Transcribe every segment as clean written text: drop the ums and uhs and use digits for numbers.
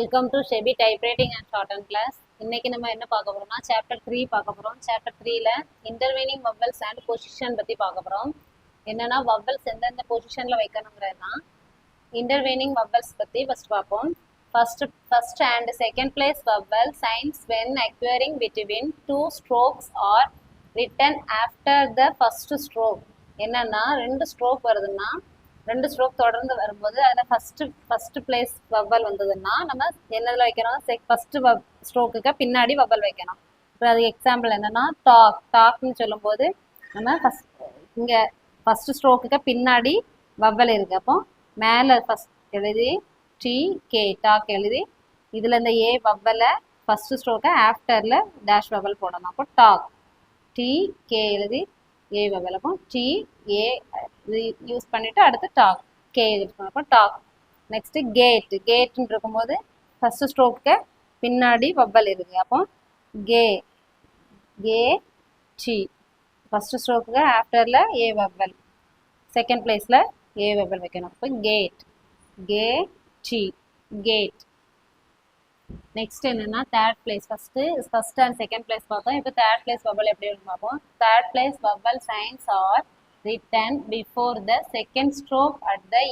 Welcome to ஷெபி typewriting and shorthand class. இன்னைக்கு நம்ம என்ன பார்க்க போறோம்னா சாப்டர் 3 பார்க்க போறோம். சாப்டர் 3ல இன்டர்வீனிங் வவ்வல்ஸ் அண்ட் பொசிஷன் பத்தி பார்க்க போறோம். என்னன்னா வவ்வல்ஸ் எந்தெந்த பொசிஷன்ல வைக்கணுங்கிறது தான். இன்டர்வீனிங் வவ்வல்ஸ் பத்தி ஃபர்ஸ்ட் பார்ப்போம். First and second place vowel signs when occurring between two strokes are written after the first stroke. என்னன்னா ரெண்டு ஸ்ட்ரோக் வருதுன்னா ரெண்டு ஸ்ட்ரோக் தொடர்ந்து வரும்போது அதில் ஃபர்ஸ்ட் பிளேஸ் வவ்வல் வந்ததுன்னா நம்ம என்னதில் வைக்கணும், ஃபர்ஸ்ட் ஸ்ட்ரோக்குக்கு பின்னாடி வவ்வல் வைக்கணும். இப்போ அதுக்கு எக்ஸாம்பிள் என்னன்னா டாக்னு சொல்லும்போது நம்ம இங்கே ஃபர்ஸ்ட் ஸ்ட்ரோக்குக்கு பின்னாடி வவ்வல் இருக்கு. அப்போ மேலே ஃபர்ஸ்ட் எழுதி கே டாக் எழுதி இதில் இந்த ஏ வவ்வலை ஃபர்ஸ்ட் ஸ்ட்ரோக்கை ஆஃப்டரில் டேஷ் வவ்வல் போடணும். அப்போ டாக் கே எழுதி ஏ வவ்வல். அப்போ ஏ யூஸ் பண்ணிட்டு அடுத்து டாக் கே யூஸ் பண்ணப்போ டாக். நெக்ஸ்ட் கேட்னு இருக்கும்போது ஃபர்ஸ்ட் ஸ்ட்ரோக்கு பின்னாடி வவ்வல் இருக்கு. அப்போ கே டி ஃபர்ஸ்ட் ஸ்ட்ரோக்கு ஆஃப்டரில் ஏ வவ்வல், செகண்ட் பிளேஸில் ஏ வவ்வல் வைக்கணும். அப்போ கேட் கேட். நெக்ஸ்ட் என்னன்னா third place. First and second place பார்த்தோம். இப்போ தேர்ட் பிளேஸ் வவ்வல் எப்படி இருக்குன்னு பார்ப்போம். Third place vowel signs are written before the second stroke at the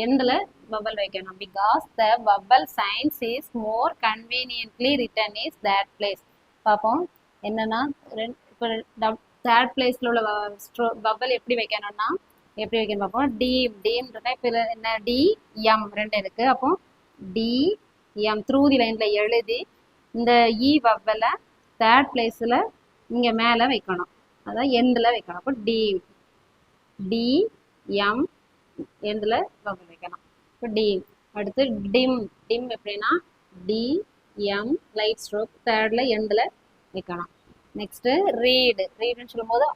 எண்டில் வவ்வல் வைக்கணும். Because the vowel signs is more conveniently written is that place. பார்ப்போம் என்னன்னா இப்போ தேர்ட் பிளேஸில் உள்ள வவ்வல் எப்படி வைக்கணும்னா எப்படி வைக்கணும் பார்ப்போம். டீம் இருக்கா. இப்போ என்ன எம் ரெண்டு இருக்குது. அப்போ எம் த்ரூ தி லைனில் எழுதி இந்த வவ்வலை தேர்ட் பிளேஸில் இங்கே மேலே வைக்கணும், அதான் எண்டில் வைக்கணும். அப்போ எம் எண்டில் வவ்வல் வைக்கணும். இப்போ அடுத்து டிம் எப்படின்னா எம் லைட் ஸ்ட்ரோக் தேர்டில் எண்டில் வைக்கணும். நெக்ஸ்ட்டு ரீடுன்னு சொல்லும்போது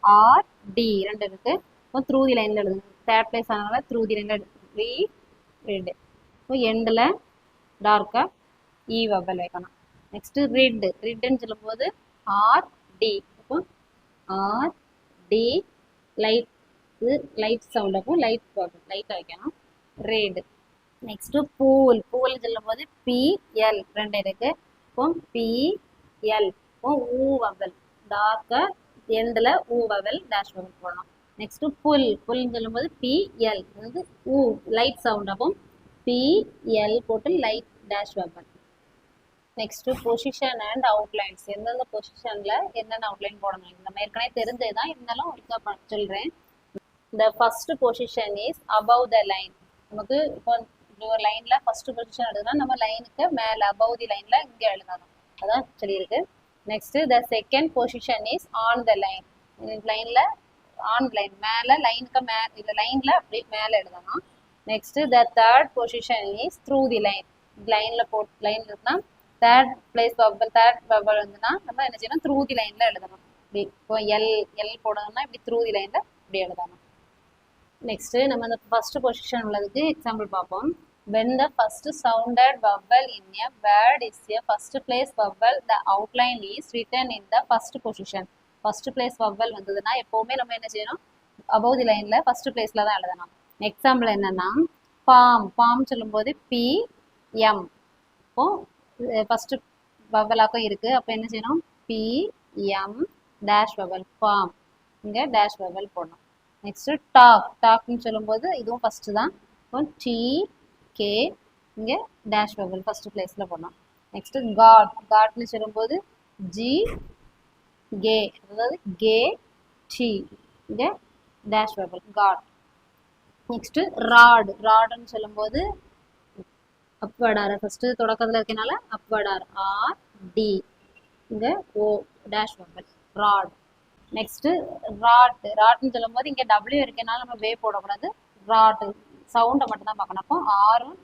ரெண்டு இருக்குது. இப்போ த்ரூ தி லைனில் எழுதுங்க. தேர்ட் பிளேஸ் ஆனதால த்ரூ தி லைனில் ரீடு. இப்போ எண்டில் டார்க்காக வவ்வல் வைக்கணும். நெக்ஸ்ட்டு ரிட்ன்னு சொல்லும்போது இப்போ லைட் சவுண்ட். அப்போ லைட்டாக வைக்கணும். ரெட். நெக்ஸ்ட்டு பூல்னு சொல்லும்போது பிஎல் ரெண்டு இருக்கு. இப்போ பிஎல். இப்போ வவ்வல் டார்க்காக எண்டில் வவ்வல் டேஷ் வவ்வல் போடணும். நெக்ஸ்ட்டு புல்னு சொல்லும்போது பிஎல் வந்து லைட் சவுண்ட். அப்போ பிஎல் போட்டு light dash vowel. Next position and outlines. எந்தெந்த பொசிஷனில் என்னென்ன அவுட்லைன் போடணும் நம்ம ஏற்கனவே தெரிஞ்சது தான், இருந்தாலும் ஒருக்கா சொல்கிறேன். The first position is above the line. நமக்கு இப்போ ஒரு லைனில் ஃபர்ஸ்ட் பொசிஷன் எழுதுனா நம்ம லைனுக்கு மேலே அபவ் தி லைனில் இங்கே எழுதணும், அதான் சொல்லியிருக்கு. Next the second position is on the line. லைனில் மேலே லைனுக்கு இல்லை லைனில் அப்படி மேலே எழுதணும். Next the third position is through the line. Line இருக்குன்னா தேர்ட் வவ்வல் வந்துன்னா நம்ம என்ன செய்யணும், த்ரூ தி லைனில் எழுதணும். இப்படி இப்போ எல் போடணும்னா இப்படி த்ரூ தி லைனில் இப்படி எழுதணும். நெக்ஸ்ட்டு நம்ம அந்த ஃபர்ஸ்ட் பொசிஷன் உள்ளதுக்கு எக்ஸாம்பிள் பார்ப்போம். when the first sounded vowel in a word is a first place vowel, the outline is written in the first position. First place vowel வந்ததுன்னா எப்போவுமே நம்ம என்ன செய்யணும், அபவ் தி லைனில் ஃபர்ஸ்ட் பிளேஸில் தான் எழுதணும். எக்ஸாம்பிள் என்னன்னா பாம் சொல்லும்போது பிஎம். இப்போ ஃபர்ஸ்ட் வவ்வலாக்கும் இருக்குது. அப்போ என்ன செய்யணும், பிஎம் டேஷ் வவ்வல் பாம், இங்கே டேஷ் வவ்வல் போடணும். நெக்ஸ்ட்டு டாக்னு சொல்லும்போது இதுவும் ஃபஸ்ட்டு தான். இப்போ கே இங்கே டேஷ் வவ்வல் ஃபஸ்ட்டு பிளேஸில் போடணும். நெக்ஸ்ட்டு காட்னு சொல்லும்போது கே அதாவது டி இங்கே டேஷ் வவ்வல் காட். நெக்ஸ்ட்டு ராடுன்னு சொல்லும்போது அப்வர்ட் ஆர் ஃபர்ஸ்ட் தொடக்கத்தில் இருக்கனால அப்வர்ட் ஆர் டி இங்கே டேஷ் வவ்வல் ராட். நெக்ஸ்ட்டு ராட்னு சொல்லும்போது இங்கே டபிள்யூ இருக்கனால நம்ம வே போடக்கூடாது, ராட் சவுண்டை மட்டும் தான் பார்க்கணும். அப்போ ஆரும்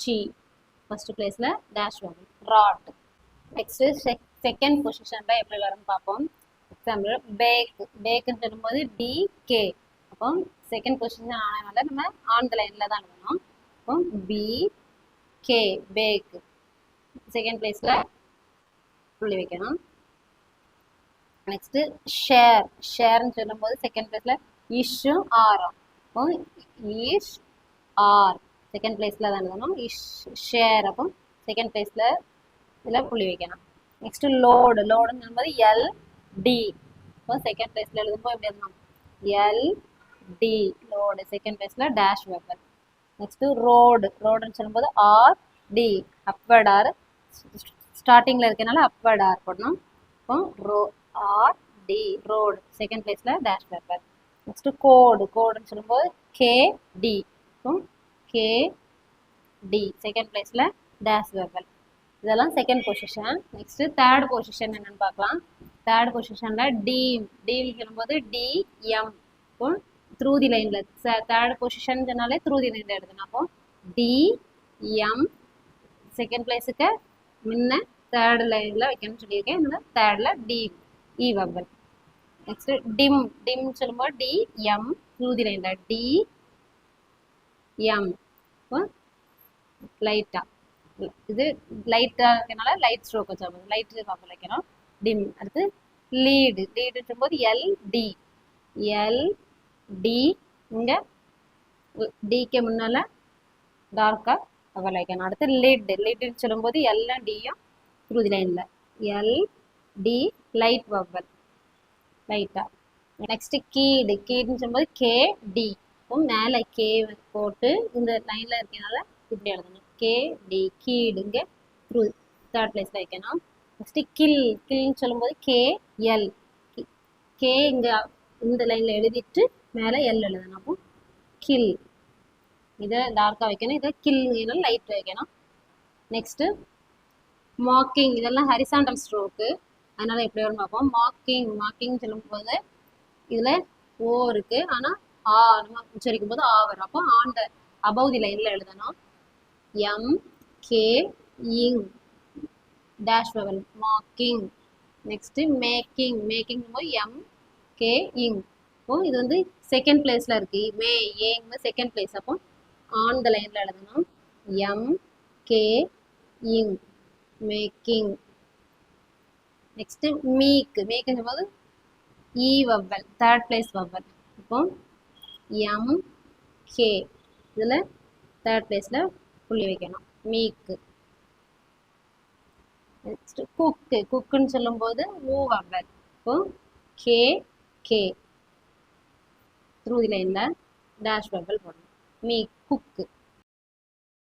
டி ஃபர்ஸ்ட் பிளேஸில் dash vowel rat. Next second பொசிஷனில் எப்படி வரும்னு பார்ப்போம். எக்ஸாம்பிள் பேக்குன்னு சொல்லும்போது கே. அப்போ செகண்ட் பொசிஷன் ஆனதுனால நம்ம ஆன் த லைனில் தான் எழுதணும். அப்போ கே பேக் செகண்ட் பிளேஸில் புள்ளி வைக்கணும். நெக்ஸ்ட்டு ஷேர்னு சொல்லும்போது செகண்ட் பிளேஸில் இஷ்ஷும் ஆரும். இப்போ இஷ் ஆர் செகண்ட் பிளேஸில் தான் எழுதணும். ஷேர் அப்போ செகண்ட் பிளேஸில் இதில் புள்ளி வைக்கணும். நெக்ஸ்ட்டு லோடு லோடுன்னு சொல்லும்போது LD இப்போ செகண்ட் பிளேஸில் எழுதும்போது எப்படி எழுதணும் LD லோடு செகண்ட் பிளேஸில் டேஷ் வெப்பல். நெக்ஸ்ட்டு ரோடுன்னு சொல்லும்போது RD அப்வர்ட் ஆர் ஸ்டார்டிங்கில் இருக்கனால அப்வர்ட் ஆர் போடணும். இப்போ RD ரோடு செகண்ட் பிளேஸில் டேஷ் வெப்பல். நெக்ஸ்ட்டு கோடுன்னு சொல்லும்போது KD இப்போ KD செகண்ட் பிளேஸில் டேஷ் வெப்பல். இதெல்லாம் second position. Next third position என்னன்னு பார்க்கலாம். தேர்ட் பொசிஷன்ல டீம் சொல்லும்போது DM இப்போ த்ரூ தி லைன்ல தேர்ட் பொசிஷன் சொன்னாலே த்ரூ தி லைன்ல எழுதணும். அப்போ DM செகண்ட் பிளேஸுக்கு முன்ன தேர்ட் லைன்ல வைக்கணும்னு சொல்லியிருக்கேன். இந்த தேர்ட்ல E வர்பல். நெக்ஸ்ட் டிம் சொல்லும்போது DM த்ரூ தி லைன்ல DM இப்போ லைட்டா இது லைட்டாக இருக்கனால லைட் ஸ்ட்ரோக் வச்சா போதும். லைட் பார்க்க வைக்கணும். டிம். அடுத்து லீடுன்னு போது LD இங்கே டிக்கு முன்னால் டார்க்காக அவள் வைக்கணும். அடுத்து லிட்டுன்னு சொல்லும்போது எல்லாம் டியும் த்ரூ தி லைனில் LD லைட் வவ்வல் லைட்டாக. நெக்ஸ்ட்டு கீடுன்னு சொல்லும்போது KD இப்போ மேலே கே போட்டு இந்த லைனில் இருக்கனால இப்படி எழுதணும். KD கீடுங்க த்ரூ தேர்ட் பிளேஸில் வைக்கணும். நெக்ஸ்ட்டு கில்ன்னு சொல்லும்போது KL கே இங்கே இந்த லைனில் எழுதிட்டு மேலே L எழுதணும். அப்போ கில் இதை டார்க்காக வைக்கணும். இதை கில்னால லைட் வைக்கணும். நெக்ஸ்ட்டு மாக்கிங் இதெல்லாம் ஹரிசாண்டல் ஸ்ட்ரோக்கு அதனால் எப்படி வரும் பார்ப்போம். மாக்கிங் சொல்லும்போது இதில் ஓ இருக்குது ஆனால் நம்ம உச்சரிக்கும் போது வரும். அப்போ ஆன் த அபவ் தி லைனில் எழுதணும். MK இங் dash vowel mocking. Next making போது MK இங். இப்போ இது வந்து செகண்ட் பிளேஸில் இருக்குது. ஏங்க செகண்ட் பிளேஸ். அப்போ ஆன் த லைனில் எழுதணும். MK இங் மேக்கிங். நெக்ஸ்ட்டு மீக்குன்னு போது E vowel third place vowel. இப்போ MK இதில் தேர்ட் பிளேஸில் புள்ளி வைக்கணும். மீக்கு. நெக்ஸ்ட் குக்குன்னு சொல்லும்போது ஊ வவ்வல். இப்போ KK த்ரூ தி லைனில் டேஷ் வவ்வல் போடணும். குக்கு.